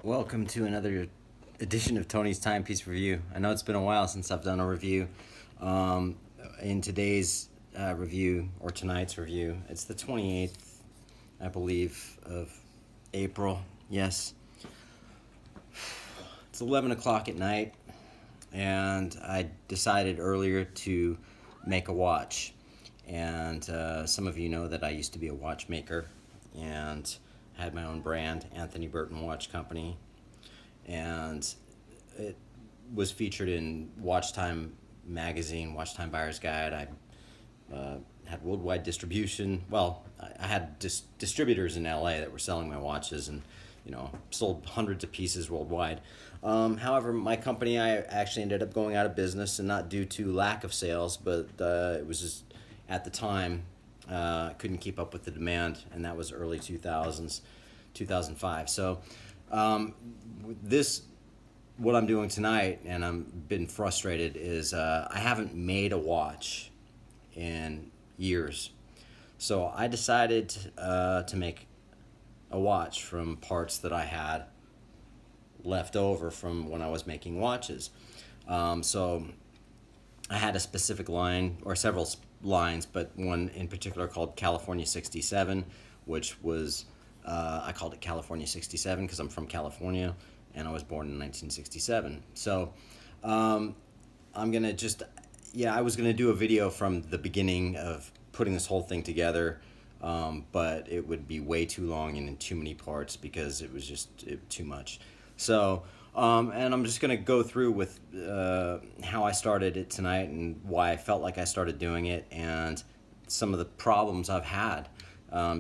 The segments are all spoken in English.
Welcome to another edition of Tony's Timepiece Review. I know it's been a while since I've done a review. In today's review, or tonight's review, it's the 28th, I believe, of April. Yes. It's 11 o'clock at night, and I decided earlier to make a watch. And some of you know that I used to be a watchmaker and had my own brand, Anthony Burton Watch Company, and it was featured in Watch Time magazine, Watch Time Buyer's Guide. I had worldwide distribution. Well, I had distributors in LA that were selling my watches, and sold hundreds of pieces worldwide. However, my company, I actually ended up going out of business, and not due to lack of sales, but it was just at the time couldn't keep up with the demand, and that was early 2000s, 2005. So what I'm doing tonight, and I've been frustrated, is I haven't made a watch in years. So I decided to make a watch from parts that I had left over from when I was making watches. So I had a specific line, or several lines, but one in particular called California 67, which was, I called it California 67 because I'm from California and I was born in 1967. So I'm going to just, I was going to do a video from the beginning of putting this whole thing together, but it would be way too long and in too many parts because it was just too much. So, and I'm just going to go through with how I started it tonight and why I felt like I started doing it and some of the problems I've had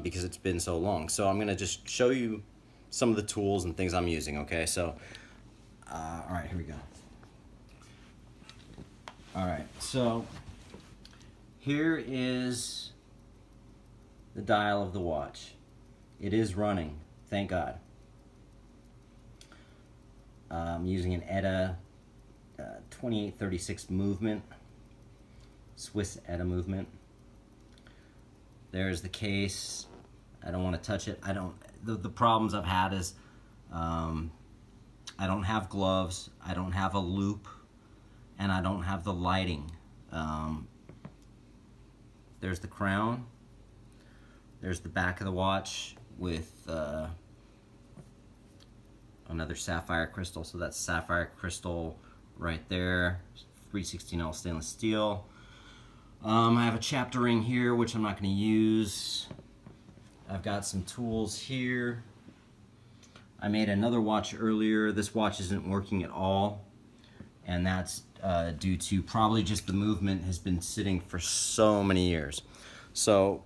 because it's been so long. So I'm going to just show you some of the tools and things I'm using, okay? So, all right, here we go. All right, so here is the dial of the watch. It is running, thank God. I'm using an ETA 2836 movement, Swiss ETA movement. There's the case. I don't want to touch it. The problems I've had is I don't have gloves, I don't have a loop, and I don't have the lighting. There's the crown. There's the back of the watch with another sapphire crystal. So that's sapphire crystal right there. 316L stainless steel. I have a chapter ring here, which I'm not going to use. I've got some tools here. I made another watch earlier. This watch isn't working at all, and that's due to probably just the movement has been sitting for so many years. So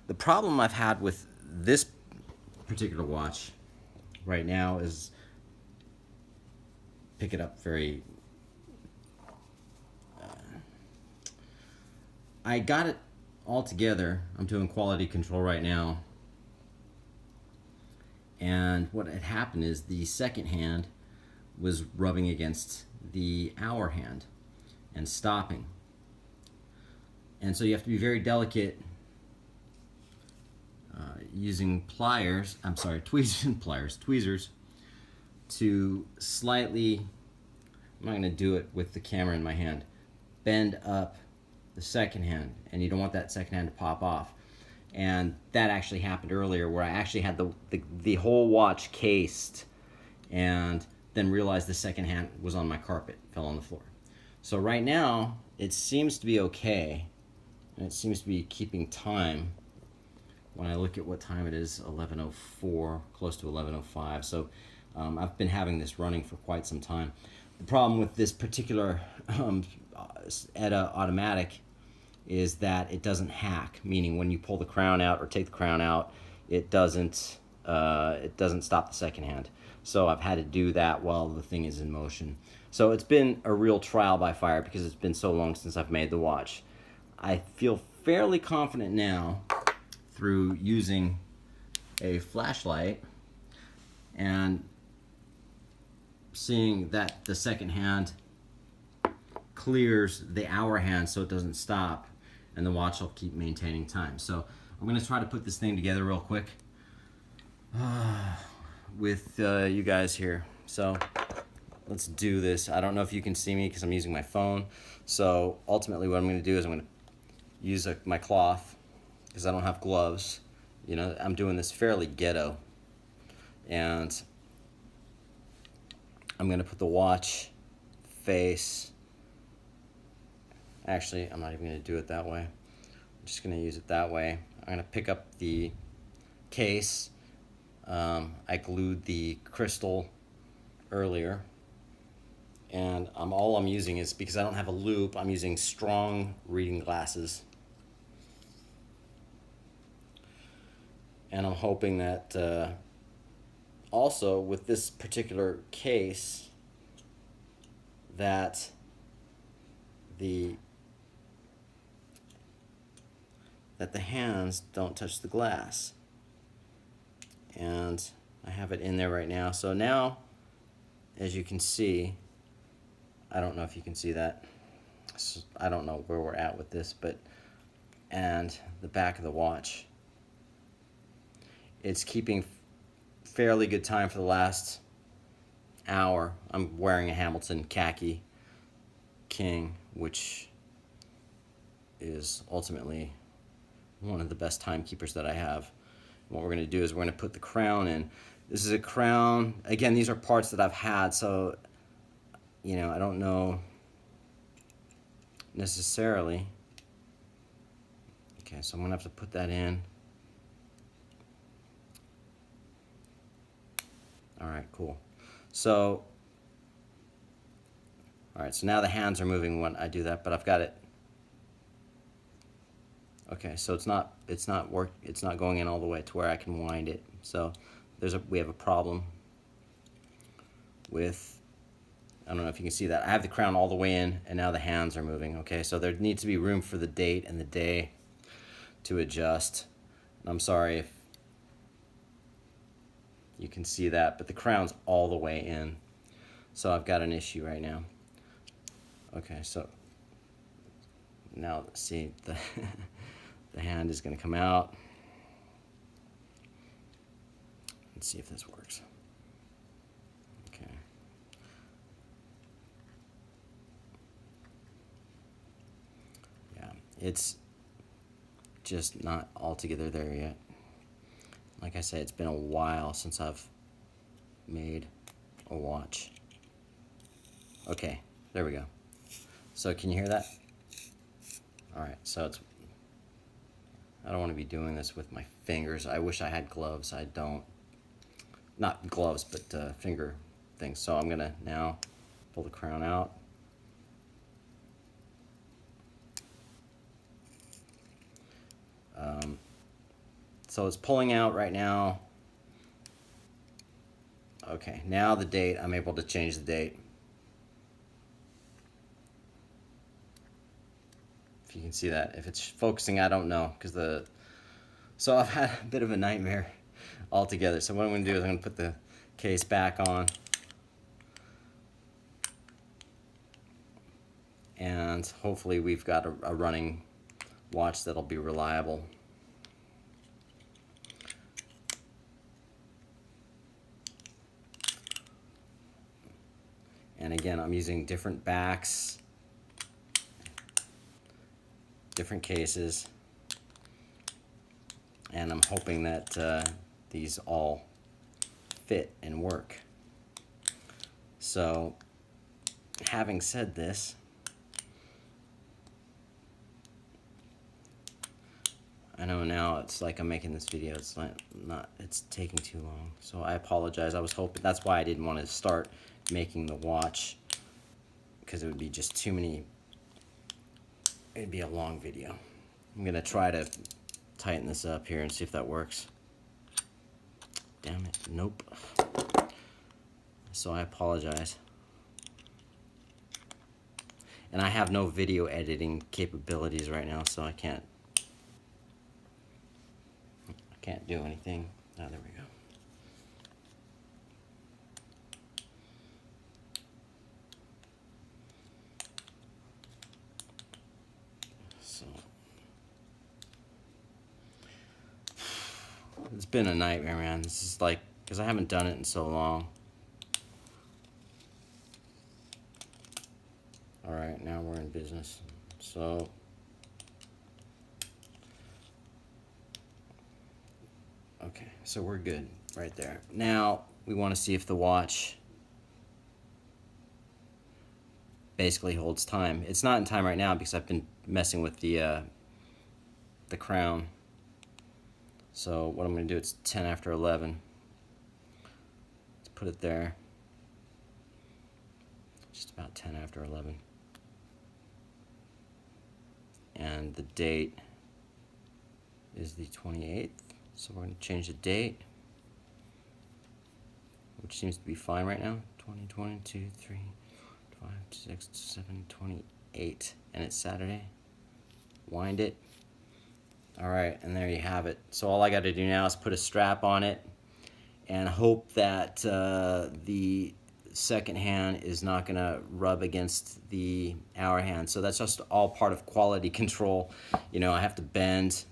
the problem I've had with this particular watch right now is, pick it up very, I got it all together. I'm doing quality control right now, and what had happened is the second hand was rubbing against the hour hand and stopping, and so you have to be very delicate using tweezers to slightly, I'm not going to do it with the camera in my hand, bend up the second hand, and you don't want that second hand to pop off. And that actually happened earlier, where I actually had the whole watch cased and then realized the second hand was on my carpet, fell on the floor. So right now it seems to be okay, and it seems to be keeping time. When I look at what time it is, 11:04, close to 11:05. So I've been having this running for quite some time. The problem with this particular ETA automatic is that it doesn't hack, meaning when you pull the crown out or take the crown out, it doesn't stop the second hand. So I've had to do that while the thing is in motion. So it's been a real trial by fire because it's been so long since I've made the watch. I feel fairly confident now through using a flashlight and seeing that the second hand clears the hour hand so it doesn't stop, and the watch will keep maintaining time. So I'm going to try to put this thing together real quick. with you guys here. So let's do this. I don't know if you can see me because I'm using my phone. So ultimately what I'm going to do is I'm going to use my cloth because I don't have gloves. You know, I'm doing this fairly ghetto. And I'm going to put the watch face. Actually, I'm not even going to do it that way. I'm just going to use it that way. I'm going to pick up the case. I glued the crystal earlier. And all I'm using is, because I don't have a loop, I'm using strong reading glasses. And I'm hoping that also with this particular case that the hands don't touch the glass. And I have it in there right now. So now, as you can see, I don't know if you can see that. I don't know where we're at with this, but, and the back of the watch. It's keeping fairly good time for the last hour. I'm wearing a Hamilton khaki King, which is ultimately one of the best timekeepers that I have. What we're going to do is we're going to put the crown in. This is a crown. Again, these are parts that I've had, so, you know, I don't know necessarily. Okay, so I'm going to have to put that in. All right, cool. So, all right, so now the hands are moving when I do that, but I've got it. Okay, so it's not going in all the way to where I can wind it. So we have a problem with, I don't know if you can see that. I have the crown all the way in, and now the hands are moving. Okay, so there needs to be room for the date and the day to adjust. I'm sorry if you can see that, but the crown's all the way in. So I've got an issue right now. Okay, so now see the the hand is going to come out. Let's see if this works. Okay. Yeah, it's just not altogether there yet. Like I said, it's been a while since I've made a watch. Okay, there we go. So can you hear that? All right, so I don't want to be doing this with my fingers. I wish I had gloves. I don't. Not gloves, but finger things. So I'm gonna now pull the crown out. So it's pulling out right now. Okay, now the date, I'm able to change the date. If you can see that. If it's focusing, I don't know, because so I've had a bit of a nightmare altogether. So what I'm going to do is I'm going to put the case back on. And hopefully we've got a running watch that'll be reliable. And again, I'm using different backs, different cases, and I'm hoping that these all fit and work. So, having said this, I know now it's like I'm making this video, it's taking too long. So I apologize. I was hoping, that's why I didn't want to start making the watch, because it would be just too many, it'd be a long video. I'm going to try to tighten this up here and see if that works. Damn it, nope. So I apologize. And I have no video editing capabilities right now, so I can't do anything. Oh, there we go. So it's been a nightmare, man. This is like because I haven't done it in so long. All right, now we're in business. So okay, so we're good right there. Now we want to see if the watch basically holds time. It's not in time right now because I've been messing with the crown. So what I'm going to do, it's 10 after 11. Let's put it there. Just about 10 after 11. And the date is the 28th. So we're going to change the date, which seems to be fine right now. 20, 22, 3, 5, 6, 7, 28. And it's Saturday. Wind it. All right, and there you have it. So all I got to do now is put a strap on it and hope that the second hand is not going to rub against the hour hand. So that's just all part of quality control. You know, I have to bend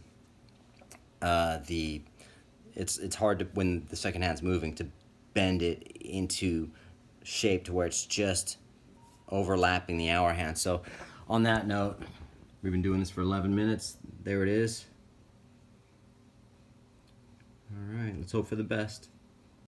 it's hard to, when the second hand's moving, to bend it into shape to where it's just overlapping the hour hand. So on that note, we've been doing this for 11 minutes. There it is. All right, let's hope for the best.